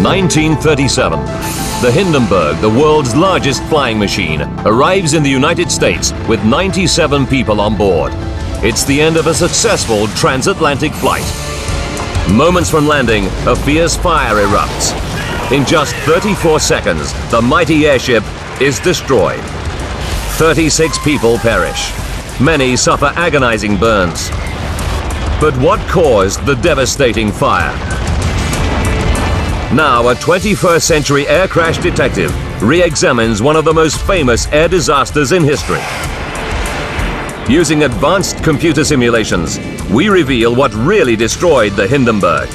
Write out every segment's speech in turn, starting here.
1937. The Hindenburg, the world's largest flying machine, arrives in the United States with 97 people on board. It's the end of a successful transatlantic flight. Moments from landing, a fierce fire erupts. In just 34 seconds, the mighty airship is destroyed. 36 people perish. Many suffer agonizing burns. But what caused the devastating fire? Now, a 21st century air crash detective re-examines one of the most famous air disasters in history. Using advanced computer simulations, we reveal what really destroyed the Hindenburg.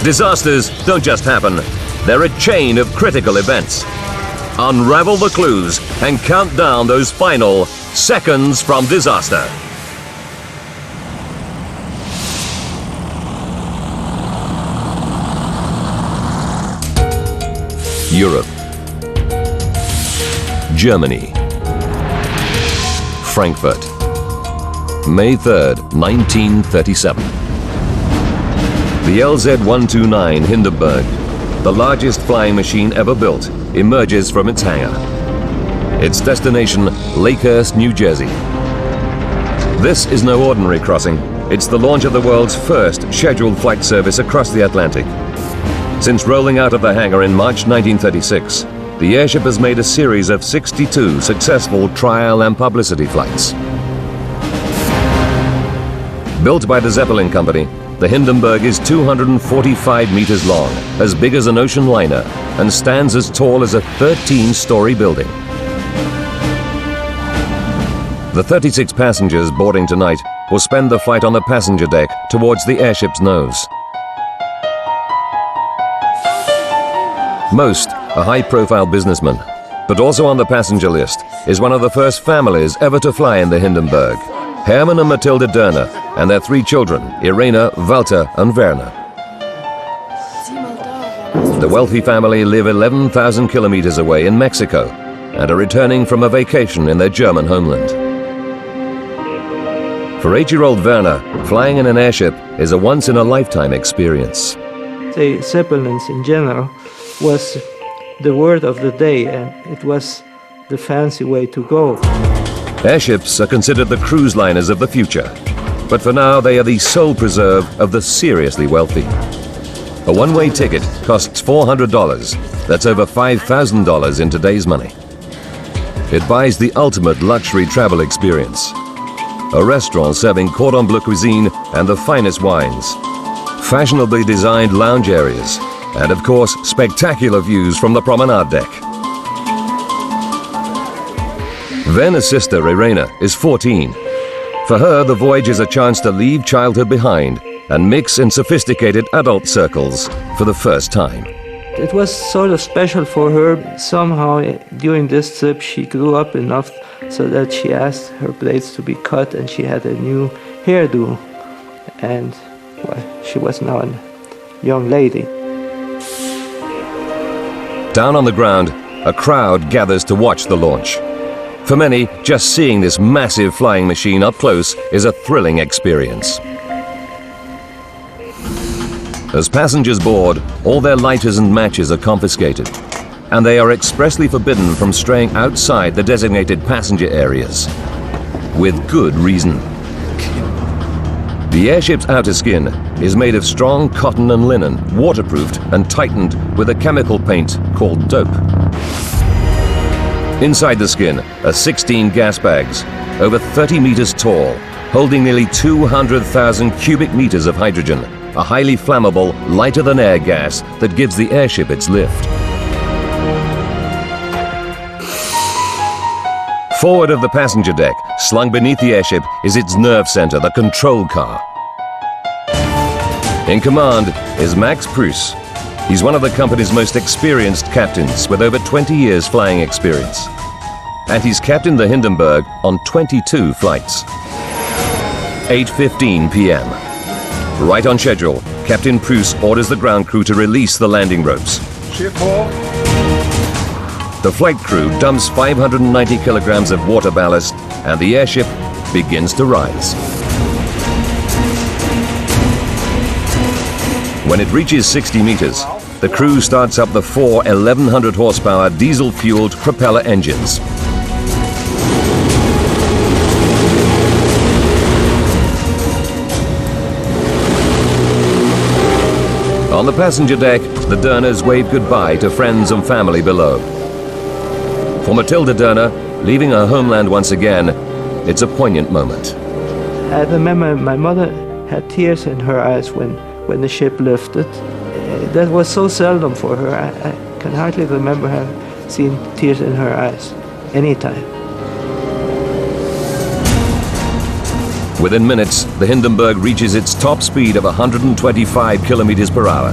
Disasters don't just happen, they're a chain of critical events. Unravel the clues and count down those final seconds from disaster. Europe, Germany, Frankfurt, May 3rd, 1937. The LZ-129 Hindenburg, the largest flying machine ever built, emerges from its hangar. Its destination, Lakehurst, New Jersey. This is no ordinary crossing. It's the launch of the world's first scheduled flight service across the Atlantic. Since rolling out of the hangar in March 1936, the airship has made a series of 62 successful trial and publicity flights. Built by the Zeppelin Company, the Hindenburg is 245 meters long, as big as an ocean liner, and stands as tall as a 13-story building. The 36 passengers boarding tonight will spend the flight on the passenger deck towards the airship's nose. Most are high-profile businessmen, but also on the passenger list is one of the first families ever to fly in the Hindenburg, Hermann and Matilda Dörner, and their 3 children, Irena, Walter, and Werner. The wealthy family live 11,000 kilometers away in Mexico and are returning from a vacation in their German homeland. For 8-year-old Werner, flying in an airship is a once-in-a-lifetime experience. The Zeppelins in general was the word of the day, and it was the fancy way to go. Airships are considered the cruise liners of the future, but for now they are the sole preserve of the seriously wealthy. A one-way ticket costs $400. That's over $5,000 in today's money. It buys the ultimate luxury travel experience. A restaurant serving cordon bleu cuisine and the finest wines. Fashionably designed lounge areas. And of course, spectacular views from the promenade deck. Werner's sister, Irena, is 14. For her, the voyage is a chance to leave childhood behind and mix in sophisticated adult circles for the first time. It was sort of special for her. Somehow, during this trip, she grew up enough so that she asked her braids to be cut, and she had a new hairdo. And well, she was now a young lady. Down on the ground, a crowd gathers to watch the launch. For many, just seeing this massive flying machine up close is a thrilling experience. As passengers board, all their lighters and matches are confiscated, and they are expressly forbidden from straying outside the designated passenger areas. With good reason. The airship's outer skin is made of strong cotton and linen, waterproofed and tightened with a chemical paint called dope. Inside the skin are 16 gas bags, over 30 meters tall, holding nearly 200,000 cubic meters of hydrogen, a highly flammable, lighter-than-air gas that gives the airship its lift. Forward of the passenger deck, slung beneath the airship, is its nerve center, the control car. In command is Max Pruss. He's one of the company's most experienced captains with over 20 years flying experience. And he's captained the Hindenburg on 22 flights. 8:15 p.m. Right on schedule, Captain Pruss orders the ground crew to release the landing ropes. The flight crew dumps 590 kilograms of water ballast, and the airship begins to rise. When it reaches 60 meters, the crew starts up the four 1100 horsepower diesel-fueled propeller engines. On the passenger deck, the Dörners wave goodbye to friends and family below. For Matilda Dörner, leaving her homeland once again, it's a poignant moment. I remember my mother had tears in her eyes when the ship lifted. That was so seldom for her. I can hardly remember her seeing tears in her eyes anytime. Within minutes, the Hindenburg reaches its top speed of 125 kilometers per hour.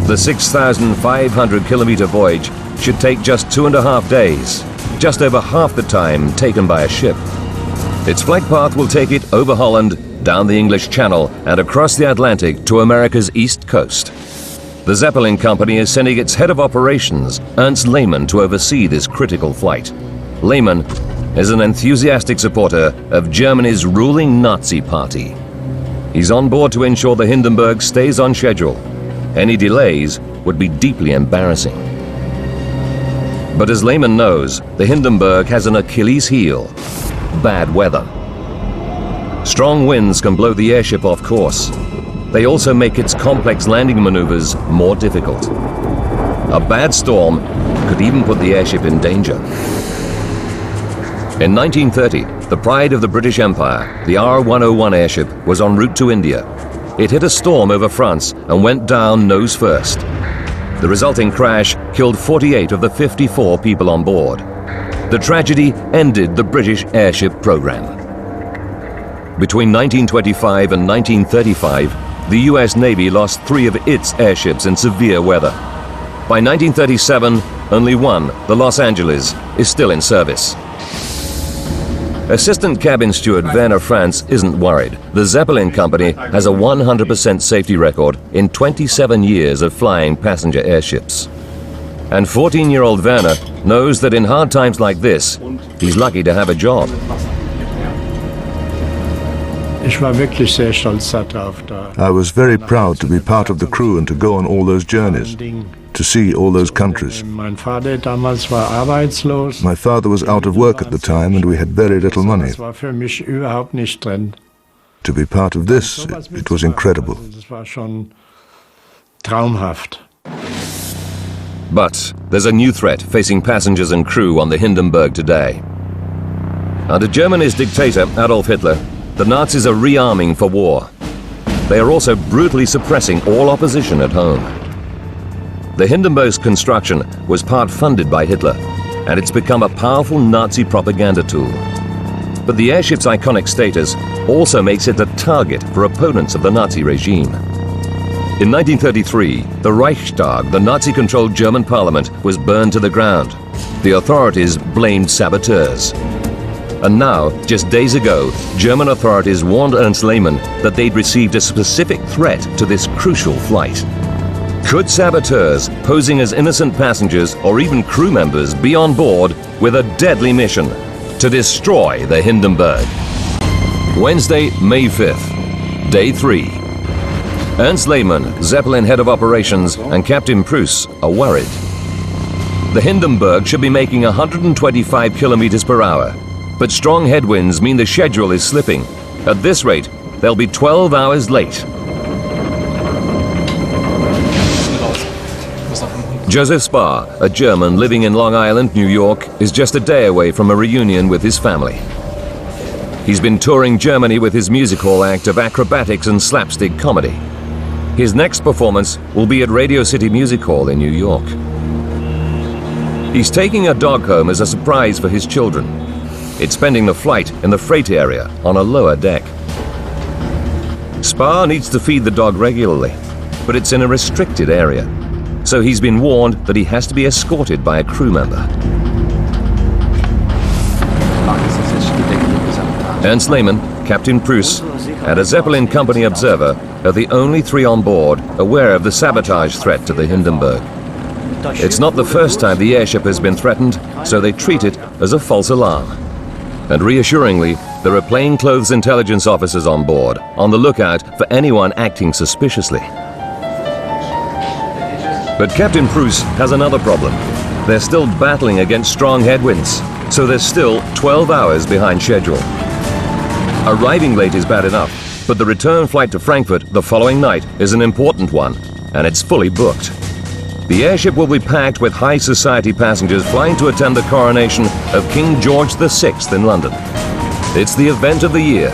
The 6,500 kilometer voyage should take just 2.5 days, just over half the time taken by a ship. Its flight path will take it over Holland, down the English Channel, and across the Atlantic to America's east coast. The Zeppelin company is sending its head of operations, Ernst Lehmann, to oversee this critical flight. Lehmann is an enthusiastic supporter of Germany's ruling Nazi party. He's on board to ensure the Hindenburg stays on schedule. Any delays would be deeply embarrassing. But as Lehmann knows, the Hindenburg has an Achilles heel: bad weather. Strong winds can blow the airship off course. They also make its complex landing maneuvers more difficult. A bad storm could even put the airship in danger. In 1930, the pride of the British Empire, the R-101 airship, was en route to India. It hit a storm over France and went down nose first. The resulting crash killed 48 of the 54 people on board. The tragedy ended the British airship program. Between 1925 and 1935, the US Navy lost 3 of its airships in severe weather. By 1937, only one, the Los Angeles, is still in service. Assistant Cabin Steward Werner Franz isn't worried. The Zeppelin company has a 100% safety record in 27 years of flying passenger airships. And 14-year-old Werner knows that in hard times like this, he's lucky to have a job. I was very proud to be part of the crew and to go on all those journeys, to see all those countries. My father was out of work at the time and we had very little money. To be part of this, it was incredible. But there's a new threat facing passengers and crew on the Hindenburg today. Under Germany's dictator, Adolf Hitler, the Nazis are rearming for war. They are also brutally suppressing all opposition at home. The Hindenburg's construction was part funded by Hitler, and it's become a powerful Nazi propaganda tool. But the airship's iconic status also makes it a target for opponents of the Nazi regime. In 1933, the Reichstag, the Nazi-controlled German parliament, was burned to the ground. The authorities blamed saboteurs. And now, just days ago, German authorities warned Ernst Lehmann that they'd received a specific threat to this crucial flight. Could saboteurs, posing as innocent passengers or even crew members, be on board with a deadly mission to destroy the Hindenburg? Wednesday, May 5th, Day 3. Ernst Lehmann, Zeppelin head of operations, and Captain Pruss are worried. The Hindenburg should be making 125 kilometers per hour. But strong headwinds mean the schedule is slipping. At this rate, they'll be 12 hours late. Joseph Spar, a German living in Long Island, New York, is just a day away from a reunion with his family. He's been touring Germany with his music hall act of acrobatics and slapstick comedy. His next performance will be at Radio City Music Hall in New York. He's taking a dog home as a surprise for his children. It's spending the flight in the freight area on a lower deck. Spar needs to feed the dog regularly, but it's in a restricted area. So he's been warned that he has to be escorted by a crew member. Ernst Lehmann, Captain Pruss, and a Zeppelin company observer are the only 3 on board aware of the sabotage threat to the Hindenburg. It's not the first time the airship has been threatened, so they treat it as a false alarm. And reassuringly, there are plainclothes intelligence officers on board, on the lookout for anyone acting suspiciously. But Captain Preuss has another problem. They're still battling against strong headwinds, so they're still 12 hours behind schedule. Arriving late is bad enough, but the return flight to Frankfurt the following night is an important one, and it's fully booked. The airship will be packed with high society passengers flying to attend the coronation of King George VI in London. It's the event of the year.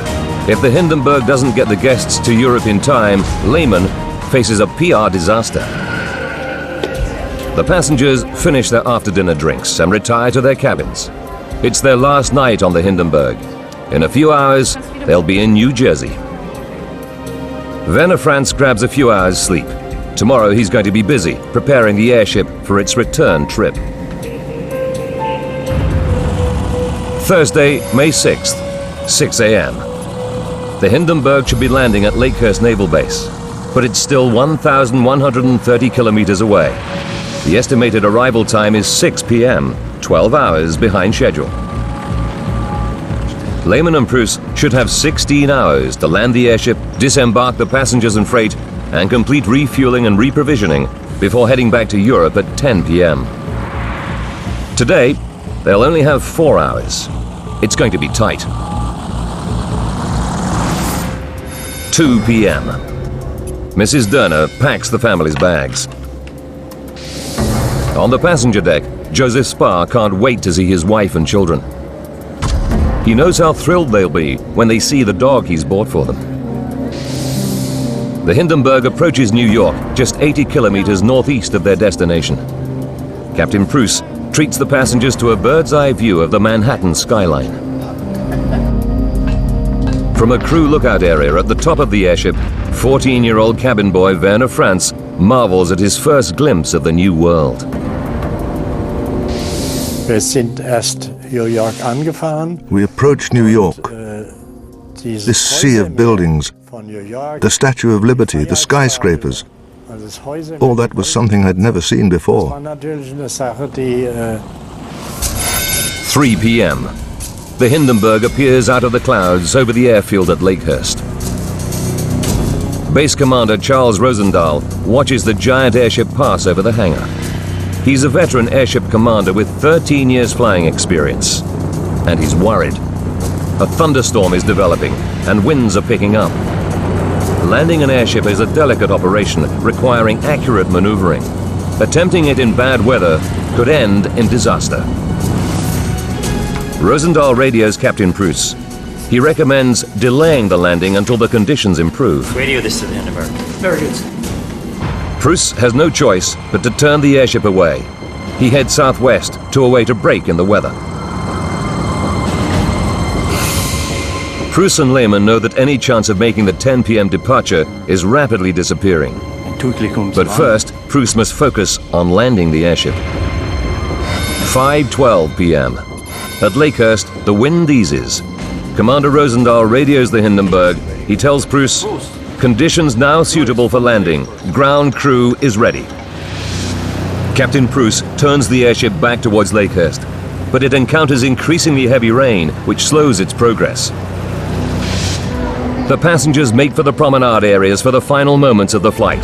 If the Hindenburg doesn't get the guests to Europe in time, Lehmann faces a PR disaster. The passengers finish their after-dinner drinks and retire to their cabins. It's their last night on the Hindenburg. In a few hours, they'll be in New Jersey. Werner Franz grabs a few hours sleep. Tomorrow he's going to be busy preparing the airship for its return trip. Thursday, May 6th, 6 a.m. The Hindenburg should be landing at Lakehurst Naval Base, but it's still 1,130 kilometers away. The estimated arrival time is 6 p.m., 12 hours behind schedule. Lehmann and Preuss should have 16 hours to land the airship, disembark the passengers and freight, and complete refueling and reprovisioning before heading back to Europe at 10 p.m. Today, they'll only have 4 hours. It's going to be tight. 2 p.m. Mrs. Derner packs the family's bags. On the passenger deck, Joseph Spar can't wait to see his wife and children. He knows how thrilled they'll be when they see the dog he's bought for them. The Hindenburg approaches New York, just 80 kilometers northeast of their destination. Captain Preuss treats the passengers to a bird's-eye view of the Manhattan skyline. From a crew lookout area at the top of the airship, 14-year-old cabin boy Werner Franz marvels at his first glimpse of the new world. We approached New York. This sea of buildings, the Statue of Liberty, the skyscrapers, all that was something I'd never seen before. 3 p.m. The Hindenburg appears out of the clouds over the airfield at Lakehurst. Base Commander Charles Rosendahl watches the giant airship pass over the hangar. He's a veteran airship commander with 13 years flying experience. And he's worried. A thunderstorm is developing and winds are picking up. Landing an airship is a delicate operation requiring accurate maneuvering. Attempting it in bad weather could end in disaster. Rosendahl radios Captain Preuss. He recommends delaying the landing until the conditions improve. Radio this to the Hindenburg. Very good. Preuss has no choice but to turn the airship away. He heads southwest to await a break in the weather. Preuss and Lehmann know that any chance of making the 10 p.m. departure is rapidly disappearing. But first, Preuss must focus on landing the airship. 5:12 p.m. At Lakehurst, the wind eases. Commander Rosendahl radios the Hindenburg. He tells Preuss, "Conditions now suitable for landing. Ground crew is ready." Captain Preuss turns the airship back towards Lakehurst, but it encounters increasingly heavy rain, which slows its progress. The passengers make for the promenade areas for the final moments of the flight.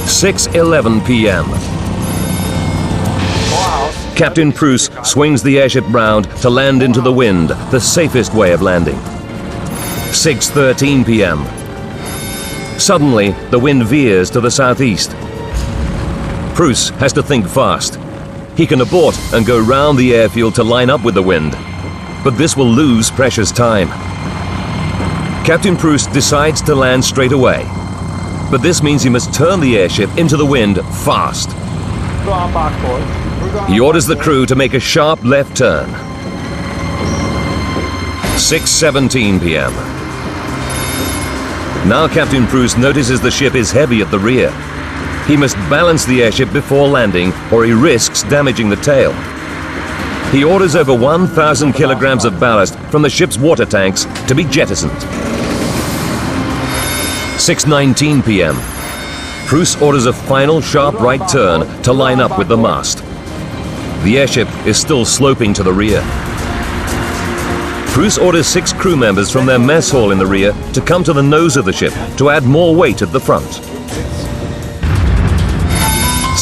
6:11 p.m. Captain Preuss swings the airship round to land into the wind, the safest way of landing. 6:13 p.m. Suddenly, the wind veers to the southeast. Preuss has to think fast. He can abort and go round the airfield to line up with the wind, but this will lose precious time. Captain Preuss decides to land straight away, but this means he must turn the airship into the wind fast. He orders the crew to make a sharp left turn. 6:17 p.m. Now Captain Preuss notices the ship is heavy at the rear. He must balance the airship before landing or he risks damaging the tail. He orders over 1,000 kilograms of ballast from the ship's water tanks to be jettisoned. 6:19 p.m. Preuss orders a final sharp right turn to line up with the mast. The airship is still sloping to the rear. Preuss orders 6 crew members from their mess hall in the rear to come to the nose of the ship to add more weight at the front.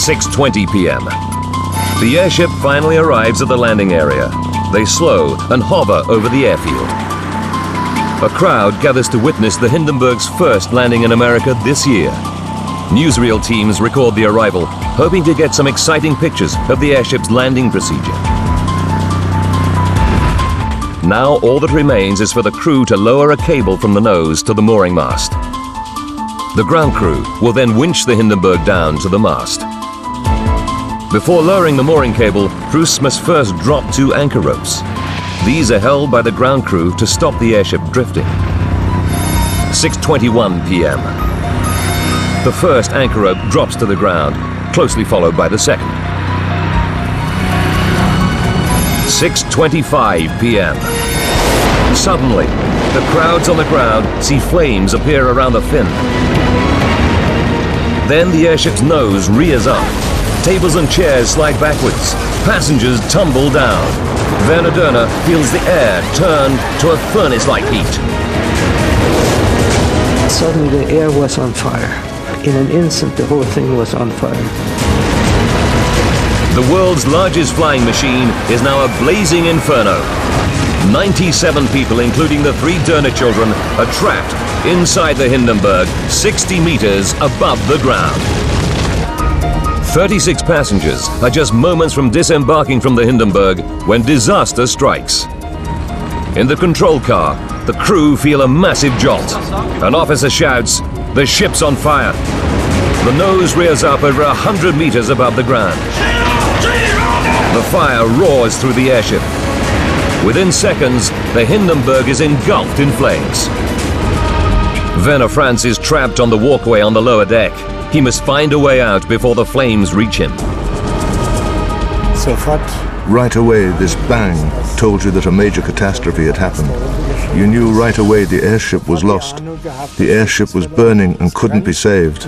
6:20 p.m. The airship finally arrives at the landing area. They slow and hover over the airfield. A crowd gathers to witness the Hindenburg's first landing in America this year. Newsreel teams record the arrival, hoping to get some exciting pictures of the airship's landing procedure. Now all that remains is for the crew to lower a cable from the nose to the mooring mast. The ground crew will then winch the Hindenburg down to the mast. Before lowering the mooring cable, crews must first drop 2 anchor ropes. These are held by the ground crew to stop the airship drifting. 6:21 p.m. The first anchor rope drops to the ground, closely followed by the second. 6:25 p.m. Suddenly, the crowds on the ground see flames appear around the fin. Then the airship's nose rears up. Tables and chairs slide backwards. Passengers tumble down. Werner Dörner feels the air turn to a furnace-like heat. Suddenly the air was on fire. In an instant, the whole thing was on fire. The world's largest flying machine is now a blazing inferno. 97 people, including the 3 Dörner children, are trapped inside the Hindenburg, 60 meters above the ground. 36 passengers are just moments from disembarking from the Hindenburg when disaster strikes. In the control car, the crew feel a massive jolt. An officer shouts, "The ship's on fire." The nose rears up over 100 meters above the ground. The fire roars through the airship. Within seconds, the Hindenburg is engulfed in flames. Werner Franz is trapped on the walkway on the lower deck. He must find a way out before the flames reach him. Right away, this bang told you that a major catastrophe had happened. You knew right away the airship was lost. The airship was burning and couldn't be saved.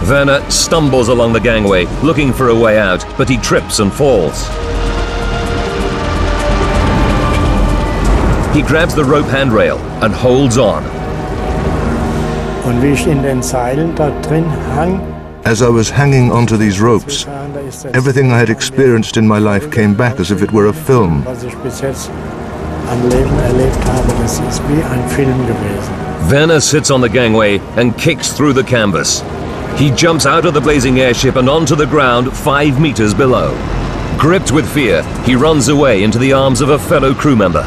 Werner stumbles along the gangway, looking for a way out, but he trips and falls. He grabs the rope handrail and holds on. As I was hanging onto these ropes, everything I had experienced in my life came back as if it were a film. Werner sits on the gangway and kicks through the canvas. He jumps out of the blazing airship and onto the ground 5 meters below. Gripped with fear, he runs away into the arms of a fellow crew member.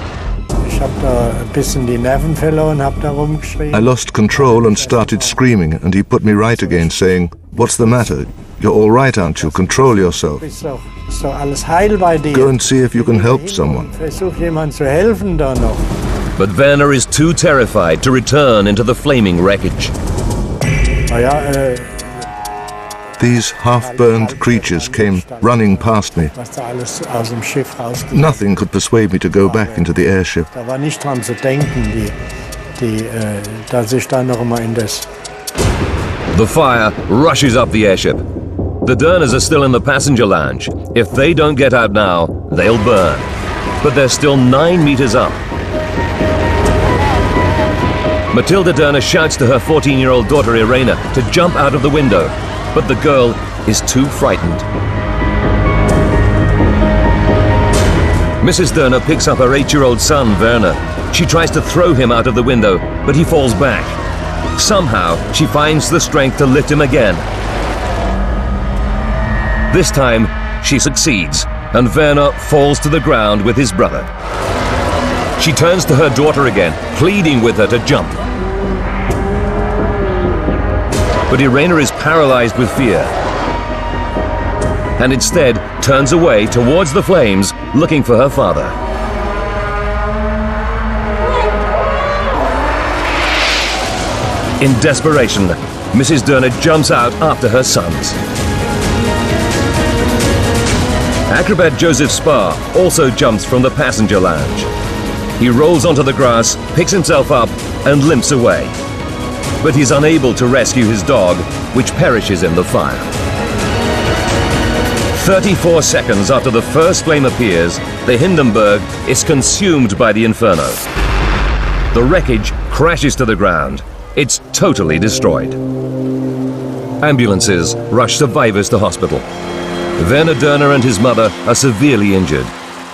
I lost control and started screaming, and he put me right again, saying, "What's the matter? You're all right, aren't you? Control yourself. Go and see if you can help someone." But Werner is too terrified to return into the flaming wreckage. These half-burned creatures came running past me. Nothing could persuade me to go back into the airship. The fire rushes up the airship. The Dörners are still in the passenger lounge. If they don't get out now, they'll burn. But they're still 9 meters up. Matilda Dörner shouts to her 14-year-old daughter Irena to jump out of the window, but the girl is too frightened. Mrs. Dörner picks up her 8-year-old son, Werner. She tries to throw him out of the window, but he falls back. Somehow, she finds the strength to lift him again. This time, she succeeds, and Werner falls to the ground with his brother. She turns to her daughter again, pleading with her to jump. But Irena is paralyzed with fear, and instead turns away towards the flames, looking for her father. In desperation, Mrs. Dörner jumps out after her sons. Acrobat Joseph Spar also jumps from the passenger lounge. He rolls onto the grass, picks himself up, and limps away. But he's unable to rescue his dog, which perishes in the fire. 34 seconds after the first flame appears, the Hindenburg is consumed by the inferno. The wreckage crashes to the ground. It's totally destroyed. Ambulances rush survivors to hospital. Werner Dörner and his mother are severely injured.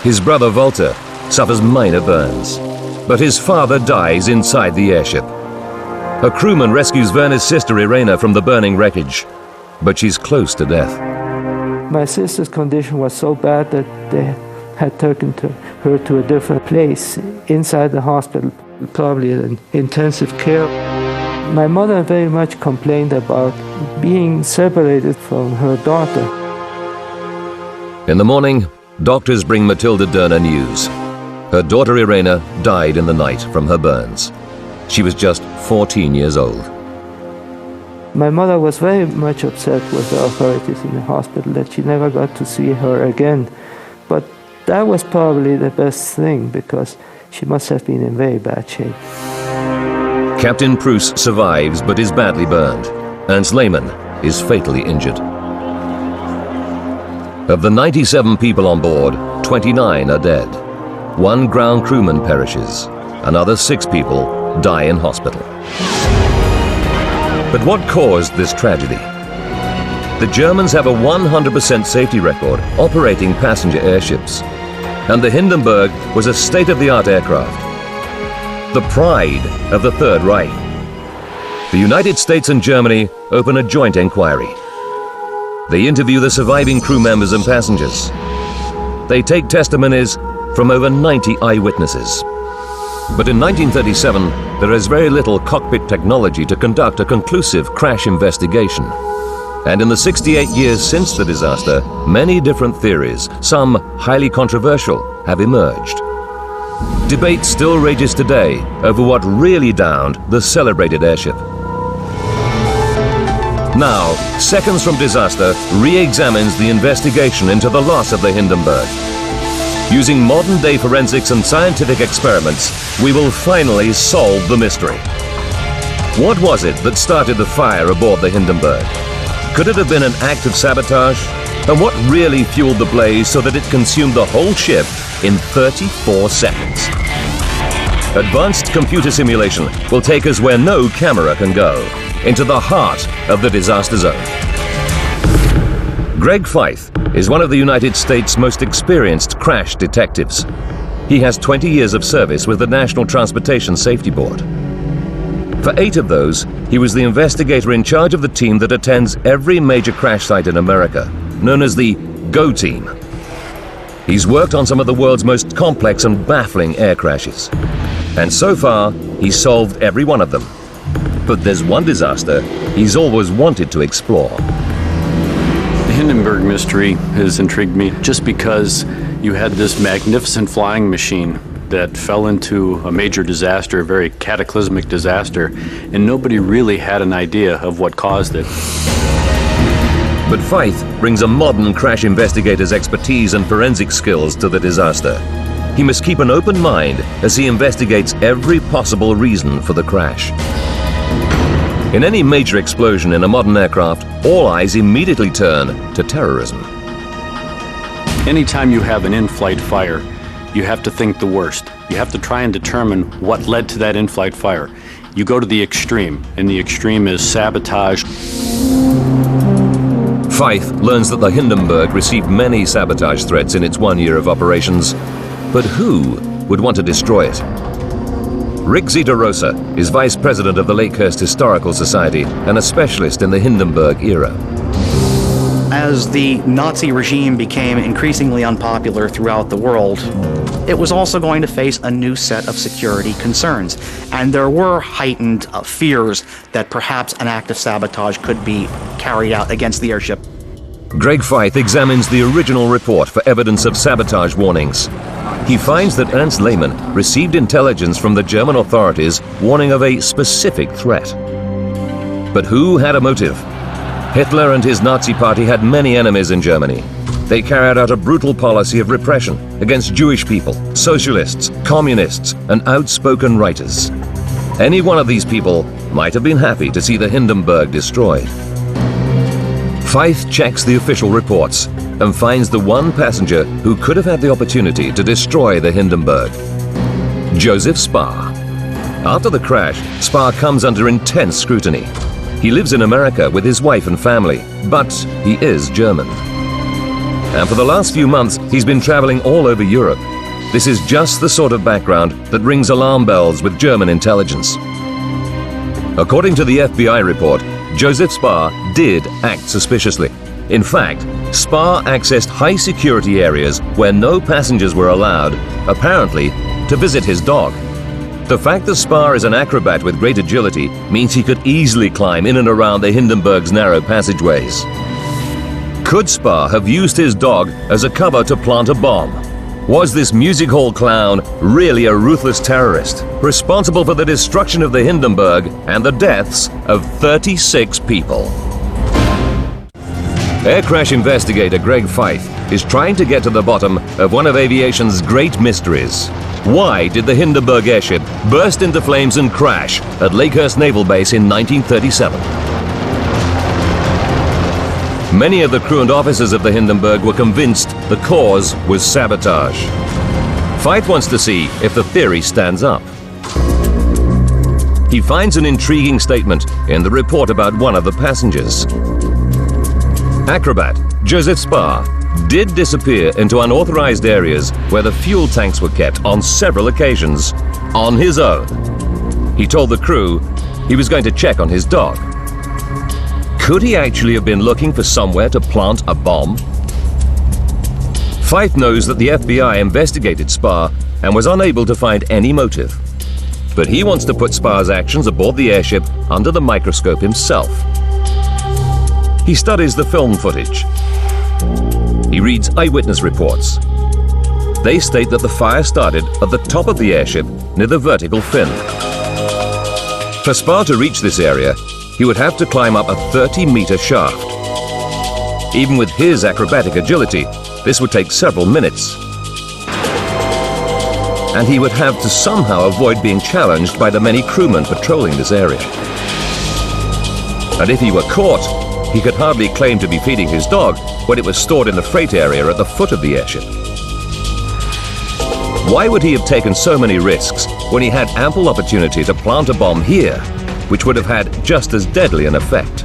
His brother Walter suffers minor burns. But his father dies inside the airship. A crewman rescues Werner's sister Irena from the burning wreckage, but she's close to death. My sister's condition was so bad that they had taken her to a different place inside the hospital, probably in intensive care. My mother very much complained about being separated from her daughter. In the morning, doctors bring Matilda Dörner news. Her daughter Irena died in the night from her burns. She was just 14 years old. My mother was very much upset with the authorities in the hospital that she never got to see her again. But that was probably the best thing, because she must have been in very bad shape. Captain Pruss survives but is badly burned. Ernst Lehmann is fatally injured. Of the 97 people on board, 29 are dead. One ground crewman perishes. Another 6 people die in hospital. But what caused this tragedy? The Germans have a 100% safety record operating passenger airships. And the Hindenburg was a state-of-the-art aircraft. The pride of the Third Reich. The United States and Germany open a joint inquiry. They interview the surviving crew members and passengers. They take testimonies from over 90 eyewitnesses. But in 1937, there is very little cockpit technology to conduct a conclusive crash investigation. And in the 68 years since the disaster, many different theories, some highly controversial, have emerged. Debate still rages today over what really downed the celebrated airship. Now, Seconds from Disaster re-examines the investigation into the loss of the Hindenburg. Using modern-day forensics and scientific experiments, we will finally solve the mystery. What was it that started the fire aboard the Hindenburg? Could it have been an act of sabotage? And what really fueled the blaze so that it consumed the whole ship in 34 seconds? Advanced computer simulation will take us where no camera can go, into the heart of the disaster zone. Greg Feith is one of the United States' most experienced crash detectives. He has 20 years of service with the National Transportation Safety Board. For 8 of those, he was the investigator in charge of the team that attends every major crash site in America, known as the GO Team. He's worked on some of the world's most complex and baffling air crashes. And so far, he's solved every one of them. But there's one disaster he's always wanted to explore. The Hindenburg mystery has intrigued me just because you had this magnificent flying machine that fell into a major disaster, a very cataclysmic disaster, and nobody really had an idea of what caused it. But Feith brings a modern crash investigator's expertise and forensic skills to the disaster. He must keep an open mind as he investigates every possible reason for the crash. In any major explosion in a modern aircraft, all eyes immediately turn to terrorism. Anytime you have an in-flight fire, you have to think the worst. You have to try and determine what led to that in-flight fire. You go to the extreme, and the extreme is sabotage. Feith learns that the Hindenburg received many sabotage threats in its 1 year of operations. But who would want to destroy it? Rick Zitarosa is vice president of the Lakehurst Historical Society and a specialist in the Hindenburg era. As the Nazi regime became increasingly unpopular throughout the world, it was also going to face a new set of security concerns. And there were heightened fears that perhaps an act of sabotage could be carried out against the airship. Greg Feith examines the original report for evidence of sabotage warnings. He finds that Ernst Lehmann received intelligence from the German authorities warning of a specific threat. But who had a motive? Hitler and his Nazi party had many enemies in Germany. They carried out a brutal policy of repression against Jewish people, socialists, communists, and outspoken writers. Any one of these people might have been happy to see the Hindenburg destroyed. Feith checks the official reports and finds the one passenger who could have had the opportunity to destroy the Hindenburg: Joseph Spar. After the crash, Spar comes under intense scrutiny. He lives in America with his wife and family, but he is German. And for the last few months, he's been traveling all over Europe. This is just the sort of background that rings alarm bells with German intelligence. According to the FBI report, Joseph Spar did act suspiciously. In fact, Spar accessed high-security areas where no passengers were allowed, apparently to visit his dog. The fact that Spar is an acrobat with great agility means he could easily climb in and around the Hindenburg's narrow passageways. Could Spar have used his dog as a cover to plant a bomb? Was this music hall clown really a ruthless terrorist, responsible for the destruction of the Hindenburg and the deaths of 36 people? Air crash investigator Greg Feith is trying to get to the bottom of one of aviation's great mysteries. Why did the Hindenburg airship burst into flames and crash at Lakehurst Naval Base in 1937? Many of the crew and officers of the Hindenburg were convinced the cause was sabotage. Feith wants to see if the theory stands up. He finds an intriguing statement in the report about one of the passengers. Acrobat Joseph Spar did disappear into unauthorized areas where the fuel tanks were kept on several occasions on his own. He told the crew he was going to check on his dog. Could he actually have been looking for somewhere to plant a bomb? Feith knows that the FBI investigated Spar and was unable to find any motive. But he wants to put Spar's actions aboard the airship under the microscope himself. He studies the film footage. He reads eyewitness reports. They state that the fire started at the top of the airship near the vertical fin. For Spar to reach this area, he would have to climb up a 30-meter shaft. Even with his acrobatic agility, this would take several minutes. And he would have to somehow avoid being challenged by the many crewmen patrolling this area. And if he were caught, he could hardly claim to be feeding his dog when it was stored in the freight area at the foot of the airship. Why would he have taken so many risks when he had ample opportunity to plant a bomb here, which would have had just as deadly an effect?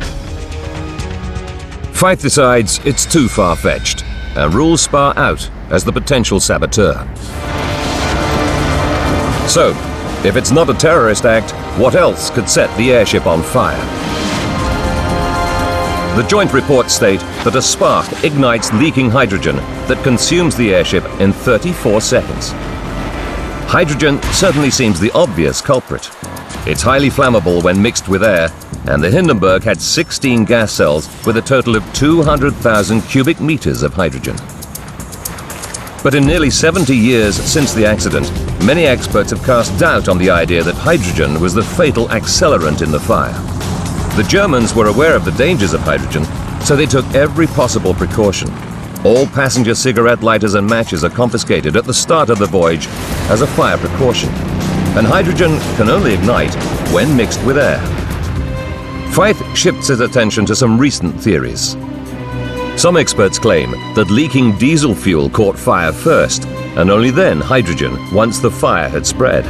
Feith decides it's too far-fetched and rules Spar out as the potential saboteur. So, if it's not a terrorist act, what else could set the airship on fire? The joint reports state that a spark ignites leaking hydrogen that consumes the airship in 34 seconds. Hydrogen certainly seems the obvious culprit. It's highly flammable when mixed with air, and the Hindenburg had 16 gas cells with a total of 200,000 cubic meters of hydrogen. But in nearly 70 years since the accident, many experts have cast doubt on the idea that hydrogen was the fatal accelerant in the fire. The Germans were aware of the dangers of hydrogen, so they took every possible precaution. All passenger cigarette lighters and matches are confiscated at the start of the voyage as a fire precaution. And hydrogen can only ignite when mixed with air. Feith shifts his attention to some recent theories. Some experts claim that leaking diesel fuel caught fire first, and only then hydrogen once the fire had spread.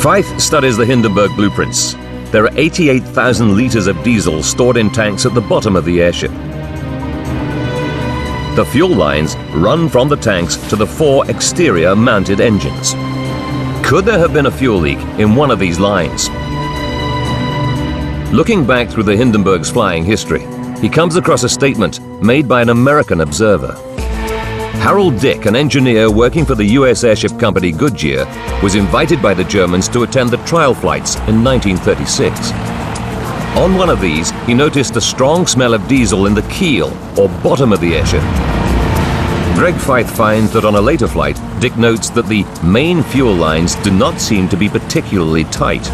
Feith studies the Hindenburg blueprints. There are 88,000 liters of diesel stored in tanks at the bottom of the airship. The fuel lines run from the tanks to the 4 exterior mounted engines. Could there have been a fuel leak in one of these lines? Looking back through the Hindenburg's flying history, he comes across a statement made by an American observer. Harold Dick, an engineer working for the US airship company Goodyear, was invited by the Germans to attend the trial flights in 1936. On one of these, he noticed a strong smell of diesel in the keel, or bottom of the airship. Greg Feith finds that on a later flight, Dick notes that the main fuel lines do not seem to be particularly tight.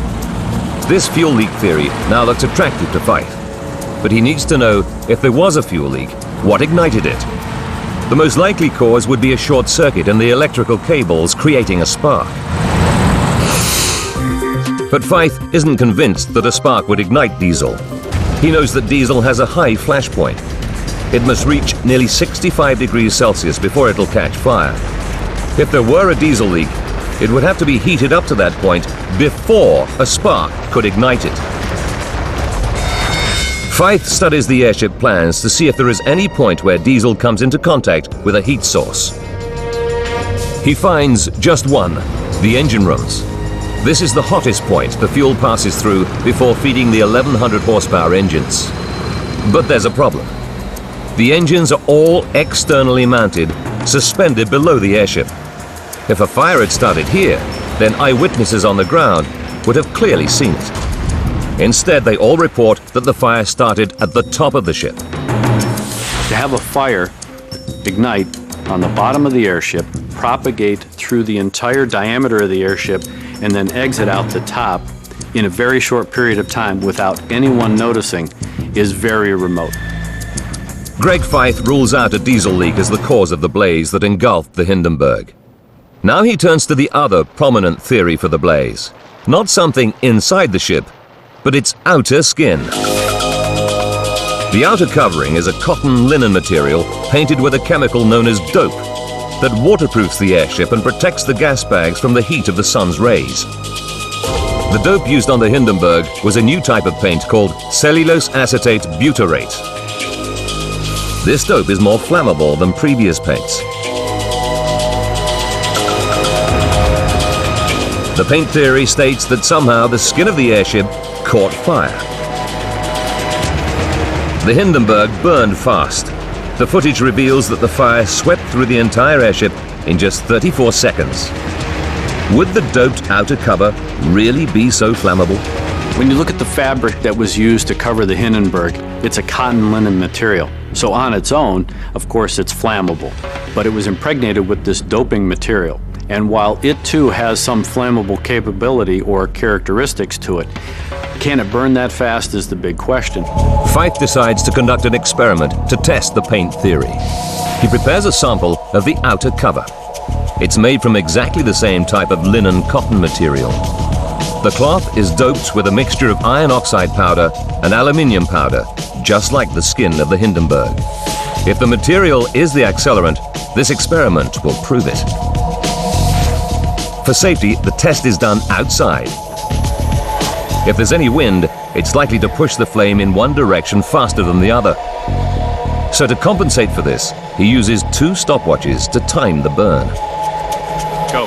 This fuel leak theory now looks attractive to Feith, but he needs to know if there was a fuel leak, what ignited it. The most likely cause would be a short circuit in the electrical cables, creating a spark. But Feith isn't convinced that a spark would ignite diesel. He knows that diesel has a high flash point. It must reach nearly 65 degrees Celsius before it'll catch fire. If there were a diesel leak, it would have to be heated up to that point before a spark could ignite it. Feith studies the airship plans to see if there is any point where diesel comes into contact with a heat source. He finds just one, the engine rooms. This is the hottest point the fuel passes through before feeding the 1100 horsepower engines. But there's a problem. The engines are all externally mounted, suspended below the airship. If a fire had started here, then eyewitnesses on the ground would have clearly seen it. Instead, they all report that the fire started at the top of the ship. To have a fire ignite on the bottom of the airship, propagate through the entire diameter of the airship, and then exit out the top in a very short period of time without anyone noticing is very remote. Greg Feith rules out a diesel leak as the cause of the blaze that engulfed the Hindenburg. Now he turns to the other prominent theory for the blaze. Not something inside the ship, but its outer skin. The outer covering is a cotton linen material painted with a chemical known as dope that waterproofs the airship and protects the gas bags from the heat of the sun's rays. The dope used on the Hindenburg was a new type of paint called cellulose acetate butyrate. This dope is more flammable than previous paints. The paint theory states that somehow the skin of the airship caught fire. The Hindenburg burned fast. The footage reveals that the fire swept through the entire airship in just 34 seconds. Would the doped outer cover really be so flammable? When you look at the fabric that was used to cover the Hindenburg, it's a cotton linen material. So on its own, of course, it's flammable. But it was impregnated with this doping material. And while it too has some flammable capability or characteristics to it, can it burn that fast is the big question. Feith decides to conduct an experiment to test the paint theory. He prepares a sample of the outer cover. It's made from exactly the same type of linen cotton material. The cloth is doped with a mixture of iron oxide powder and aluminium powder, just like the skin of the Hindenburg. If the material is the accelerant, this experiment will prove it. For safety, the test is done outside. If there's any wind, it's likely to push the flame in one direction faster than the other. So to compensate for this, he uses 2 stopwatches to time the burn. Go.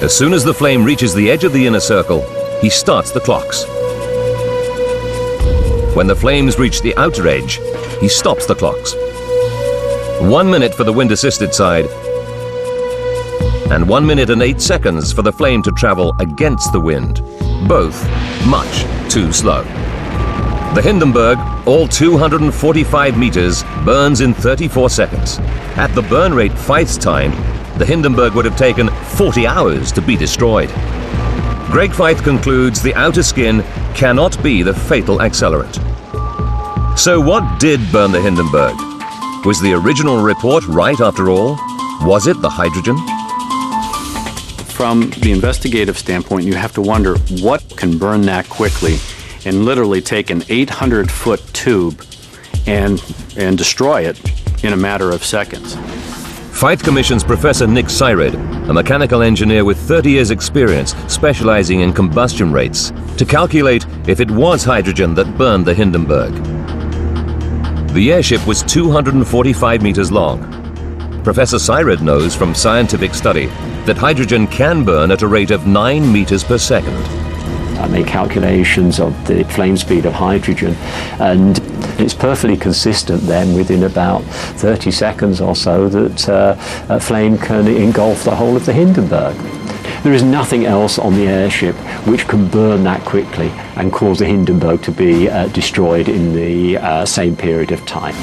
As soon as the flame reaches the edge of the inner circle, he starts the clocks. When the flames reach the outer edge, he stops the clocks. 1 minute for the wind-assisted side, and 1 minute and 8 seconds for the flame to travel against the wind. Both much too slow. The Hindenburg, all 245 meters, burns in 34 seconds. At the burn rate Feith's timed, the Hindenburg would have taken 40 hours to be destroyed. Greg Feith concludes the outer skin cannot be the fatal accelerant. So what did burn the Hindenburg? Was the original report right after all? Was it the hydrogen? From the investigative standpoint, you have to wonder what can burn that quickly and literally take an 800-foot tube and destroy it in a matter of seconds. Feith commissions Professor Nick Syred, a mechanical engineer with 30 years' experience specializing in combustion rates, to calculate if it was hydrogen that burned the Hindenburg. The airship was 245 meters long. Professor Syred knows from scientific study that hydrogen can burn at a rate of 9 meters per second. I made calculations of the flame speed of hydrogen, and it's perfectly consistent then within about 30 seconds or so that a flame can engulf the whole of the Hindenburg. There is nothing else on the airship which can burn that quickly and cause the Hindenburg to be destroyed in the same period of time.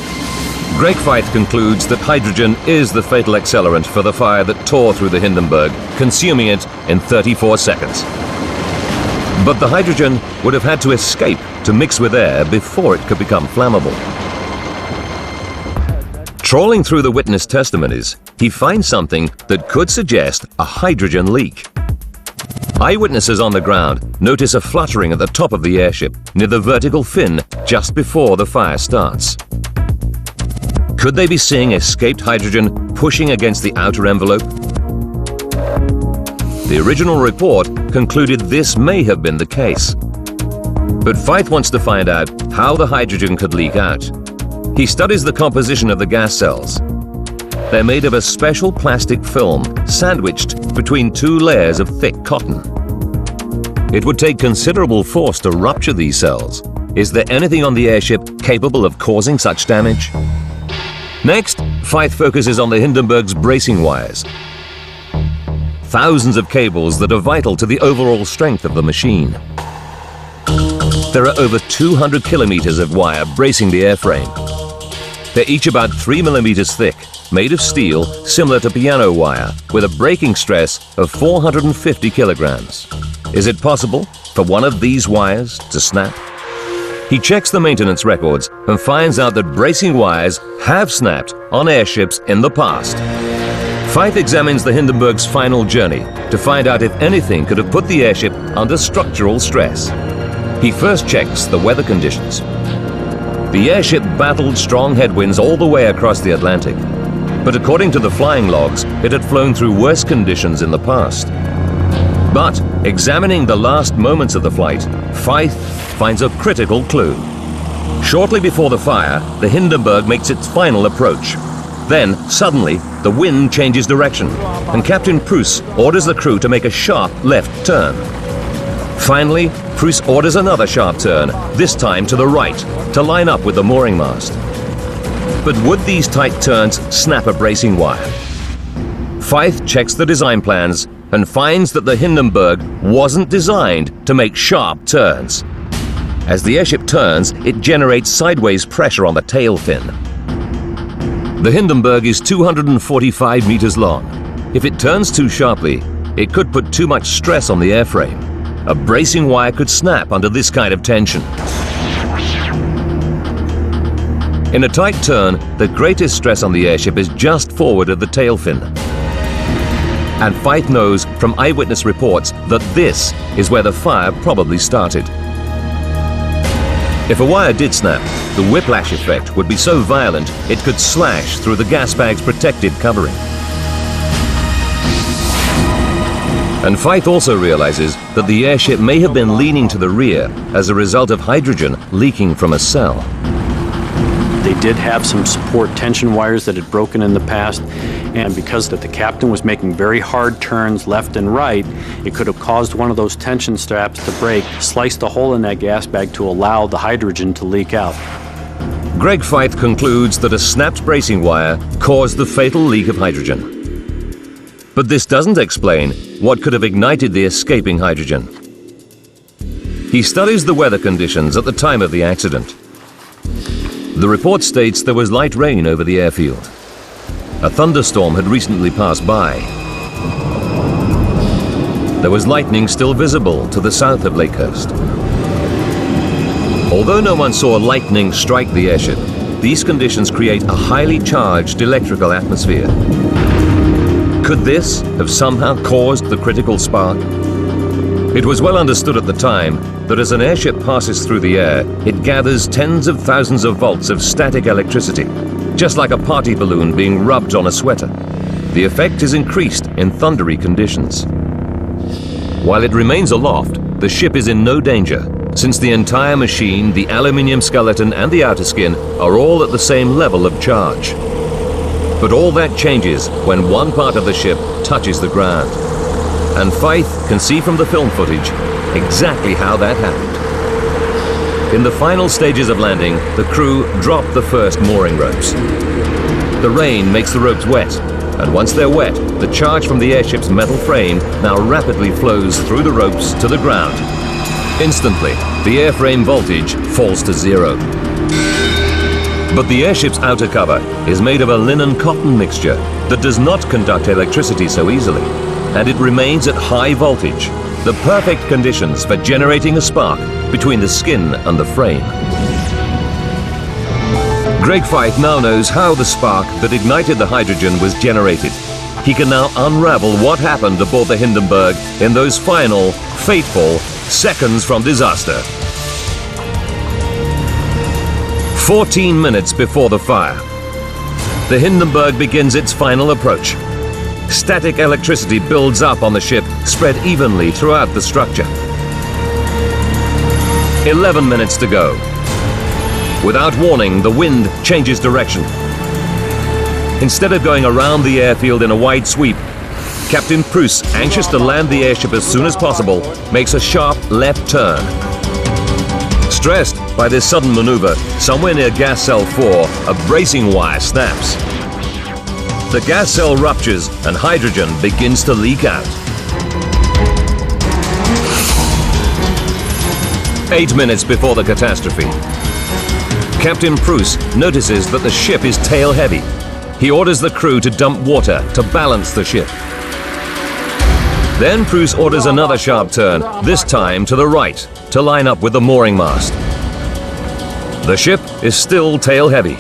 Greg Feith concludes that hydrogen is the fatal accelerant for the fire that tore through the Hindenburg, consuming it in 34 seconds. But the hydrogen would have had to escape to mix with air before it could become flammable. Trawling through the witness testimonies, he finds something that could suggest a hydrogen leak. Eyewitnesses on the ground notice a fluttering at the top of the airship near the vertical fin just before the fire starts. Could they be seeing escaped hydrogen pushing against the outer envelope? The original report concluded this may have been the case. But Feith wants to find out how the hydrogen could leak out. He studies the composition of the gas cells. They're made of a special plastic film sandwiched between two layers of thick cotton. It would take considerable force to rupture these cells. Is there anything on the airship capable of causing such damage? Next, Feith focuses on the Hindenburg's bracing wires. Thousands of cables that are vital to the overall strength of the machine. There are over 200 kilometers of wire bracing the airframe. They're each about 3 millimeters thick, made of steel similar to piano wire, with a braking stress of 450 kilograms. Is it possible for one of these wires to snap? He checks the maintenance records and finds out that bracing wires have snapped on airships in the past. Feith examines the Hindenburg's final journey to find out if anything could have put the airship under structural stress. He first checks the weather conditions. The airship battled strong headwinds all the way across the Atlantic, but according to the flying logs, it had flown through worse conditions in the past. But examining the last moments of the flight, Feith finds a critical clue. Shortly before the fire, the Hindenburg makes its final approach. Then, suddenly, the wind changes direction, and Captain Pruss orders the crew to make a sharp left turn. Finally, Pruss orders another sharp turn, this time to the right, to line up with the mooring mast. But would these tight turns snap a bracing wire? Feith checks the design plans and finds that the Hindenburg wasn't designed to make sharp turns. As the airship turns, it generates sideways pressure on the tail fin. The Hindenburg is 245 meters long. If it turns too sharply, it could put too much stress on the airframe. A bracing wire could snap under this kind of tension. In a tight turn, the greatest stress on the airship is just forward of the tail fin. And Feith knows from eyewitness reports that this is where the fire probably started. If a wire did snap, the whiplash effect would be so violent it could slash through the gas bag's protective covering. And Feith also realizes that the airship may have been leaning to the rear as a result of hydrogen leaking from a cell. They did have some support tension wires that had broken in the past, and because that the captain was making very hard turns left and right, it could have caused one of those tension straps to break, sliced a hole in that gas bag to allow the hydrogen to leak out. Greg Feith concludes that a snapped bracing wire caused the fatal leak of hydrogen. But this doesn't explain what could have ignited the escaping hydrogen. He studies the weather conditions at the time of the accident. The report states there was light rain over the airfield. A thunderstorm had recently passed by. There was lightning still visible to the south of Lakehurst. Although no one saw lightning strike the airship, these conditions create a highly charged electrical atmosphere. Could this have somehow caused the critical spark? It was well understood at the time that as an airship passes through the air, it gathers tens of thousands of volts of static electricity, just like a party balloon being rubbed on a sweater. The effect is increased in thundery conditions. While it remains aloft, the ship is in no danger, since the entire machine, the aluminium skeleton and the outer skin are all at the same level of charge. But all that changes when one part of the ship touches the ground. And Feith can see from the film footage exactly how that happened. In the final stages of landing, the crew drop the first mooring ropes. The rain makes the ropes wet, and once they're wet, the charge from the airship's metal frame now rapidly flows through the ropes to the ground. Instantly, the airframe voltage falls to zero. But the airship's outer cover is made of a linen-cotton mixture that does not conduct electricity so easily, and it remains at high voltage, the perfect conditions for generating a spark between the skin and the frame. Greg Feith now knows how the spark that ignited the hydrogen was generated. He can now unravel what happened aboard the Hindenburg in those final, fateful seconds from disaster. 14 minutes before the fire, the Hindenburg begins its final approach. Static electricity builds up on the ship, spread evenly throughout the structure. 11 minutes to go. Without warning, the wind changes direction. Instead of going around the airfield in a wide sweep, Captain Pruss, anxious to land the airship as soon as possible, makes a sharp left turn. Stressed by this sudden maneuver, somewhere near gas cell 4, a bracing wire snaps. The gas cell ruptures and hydrogen begins to leak out. 8 minutes before the catastrophe, Captain Pruss notices that the ship is tail heavy. He orders the crew to dump water to balance the ship. Then Pruss orders another sharp turn, this time to the right, to line up with the mooring mast. The ship is still tail heavy.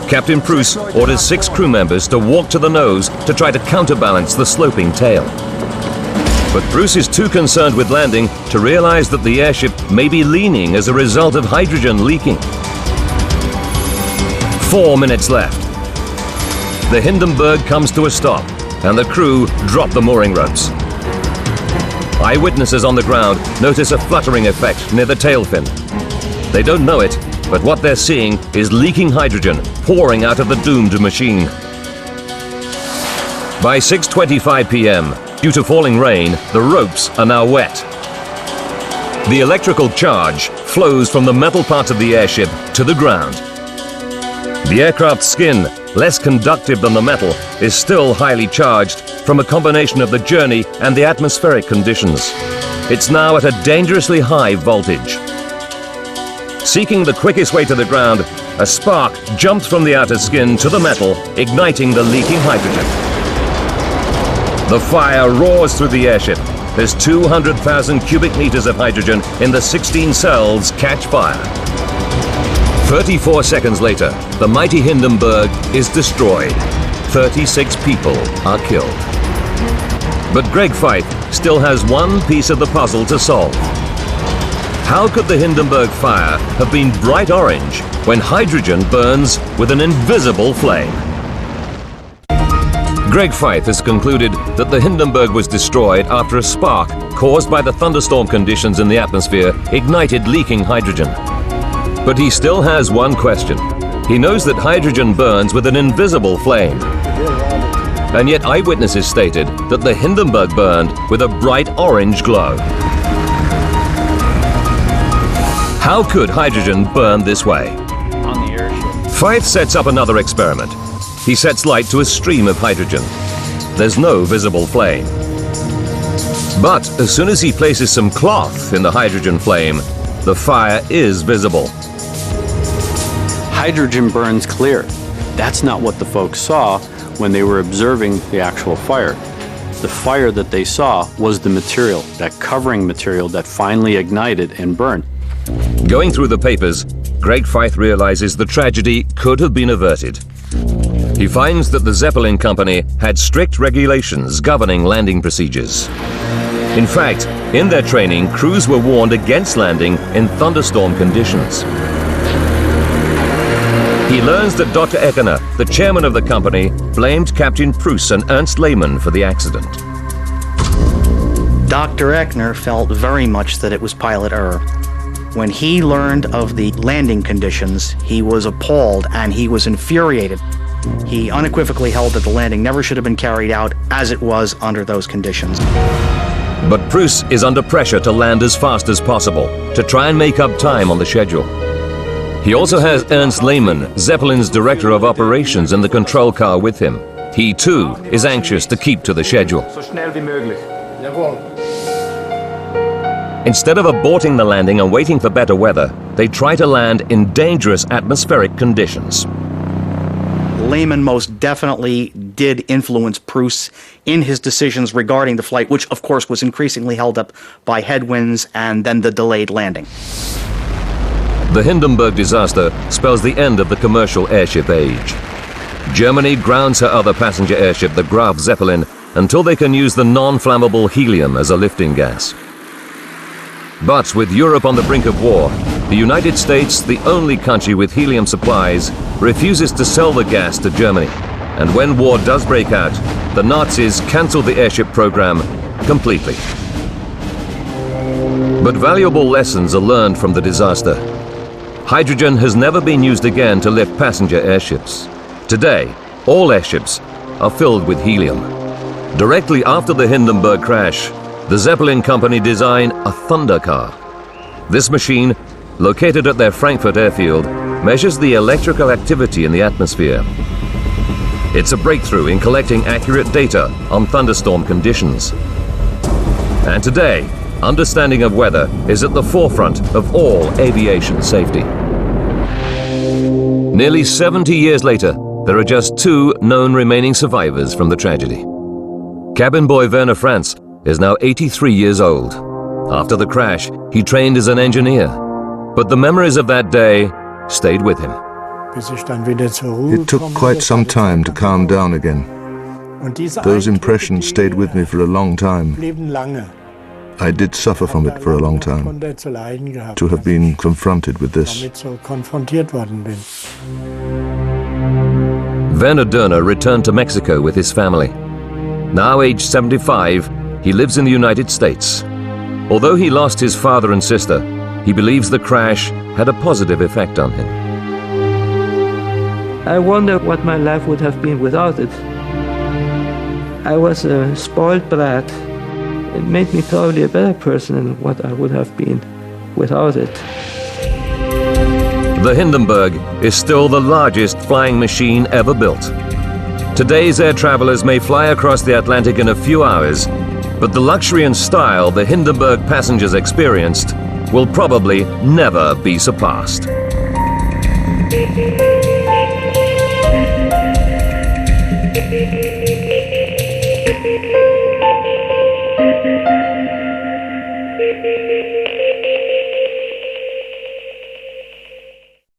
Captain Pruss orders 6 crew members to walk to the nose to try to counterbalance the sloping tail. But Pruss is too concerned with landing to realize that the airship may be leaning as a result of hydrogen leaking. 4 minutes left. The Hindenburg comes to a stop, and the crew drop the mooring ropes. Eyewitnesses on the ground notice a fluttering effect near the tail fin. They don't know it, but what they're seeing is leaking hydrogen pouring out of the doomed machine. By 6:25 p.m., due to falling rain, the ropes are now wet. The electrical charge flows from the metal parts of the airship to the ground. The aircraft's skin, less conductive than the metal, is still highly charged from a combination of the journey and the atmospheric conditions. It's now at a dangerously high voltage. Seeking the quickest way to the ground, a spark jumps from the outer skin to the metal, igniting the leaking hydrogen. The fire roars through the airship as 200,000 cubic meters of hydrogen in the 16 cells catch fire. 34 seconds later, the mighty Hindenburg is destroyed. 36 people are killed. But Greg Feith still has one piece of the puzzle to solve. How could the Hindenburg fire have been bright orange when hydrogen burns with an invisible flame? Greg Feith has concluded that the Hindenburg was destroyed after a spark caused by the thunderstorm conditions in the atmosphere ignited leaking hydrogen. But he still has one question. He knows that hydrogen burns with an invisible flame. And yet eyewitnesses stated that the Hindenburg burned with a bright orange glow. How could hydrogen burn this way? On the airship. Feith sets up another experiment. He sets light to a stream of hydrogen. There's no visible flame. But as soon as he places some cloth in the hydrogen flame, the fire is visible. Hydrogen burns clear. That's not what the folks saw when they were observing the actual fire. The fire that they saw was the material, that covering material that finally ignited and burned. Going through the papers, Greg Feith realizes the tragedy could have been averted. He finds that the Zeppelin company had strict regulations governing landing procedures. In fact, in their training, crews were warned against landing in thunderstorm conditions. He learns that Dr. Eckener, the chairman of the company, blamed Captain Pruss and Ernst Lehmann for the accident. Dr. Eckener felt very much that it was pilot error. When he learned of the landing conditions, he was appalled and he was infuriated. He unequivocally held that the landing never should have been carried out as it was under those conditions. But Pruss is under pressure to land as fast as possible to try and make up time on the schedule. He also has Ernst Lehmann, Zeppelin's director of operations, in the control car with him. He too is anxious to keep to the schedule. Instead of aborting the landing and waiting for better weather, they try to land in dangerous atmospheric conditions. Lehmann most definitely did influence Pruss in his decisions regarding the flight, which of course was increasingly held up by headwinds and then the delayed landing. The Hindenburg disaster spells the end of the commercial airship age. Germany grounds her other passenger airship, the Graf Zeppelin, until they can use the non-flammable helium as a lifting gas. But with Europe on the brink of war, the United States, the only country with helium supplies, refuses to sell the gas to Germany. And when war does break out, the Nazis cancel the airship program completely. But valuable lessons are learned from the disaster. Hydrogen has never been used again to lift passenger airships. Today, all airships are filled with helium. Directly after the Hindenburg crash, the Zeppelin company designed a Thunder car. This machine, located at their Frankfurt airfield, measures the electrical activity in the atmosphere. It's a breakthrough in collecting accurate data on thunderstorm conditions. And today, understanding of weather is at the forefront of all aviation safety. Nearly 70 years later, there are just 2 known remaining survivors from the tragedy. Cabin boy Werner Franz is now 83 years old. After the crash, he trained as an engineer, but the memories of that day stayed with him. It took quite some time to calm down again. Those impressions stayed with me for a long time. I did suffer from it for a long time, to have been confronted with this. Werner Dörner returned to Mexico with his family. Now aged 75, he lives in the United States. Although he lost his father and sister, he believes the crash had a positive effect on him. I wonder what my life would have been without it. I was a spoiled brat. It made me probably a better person than what I would have been without it. The Hindenburg is still the largest flying machine ever built. Today's air travelers may fly across the Atlantic in a few hours, but the luxury and style the Hindenburg passengers experienced will probably never be surpassed.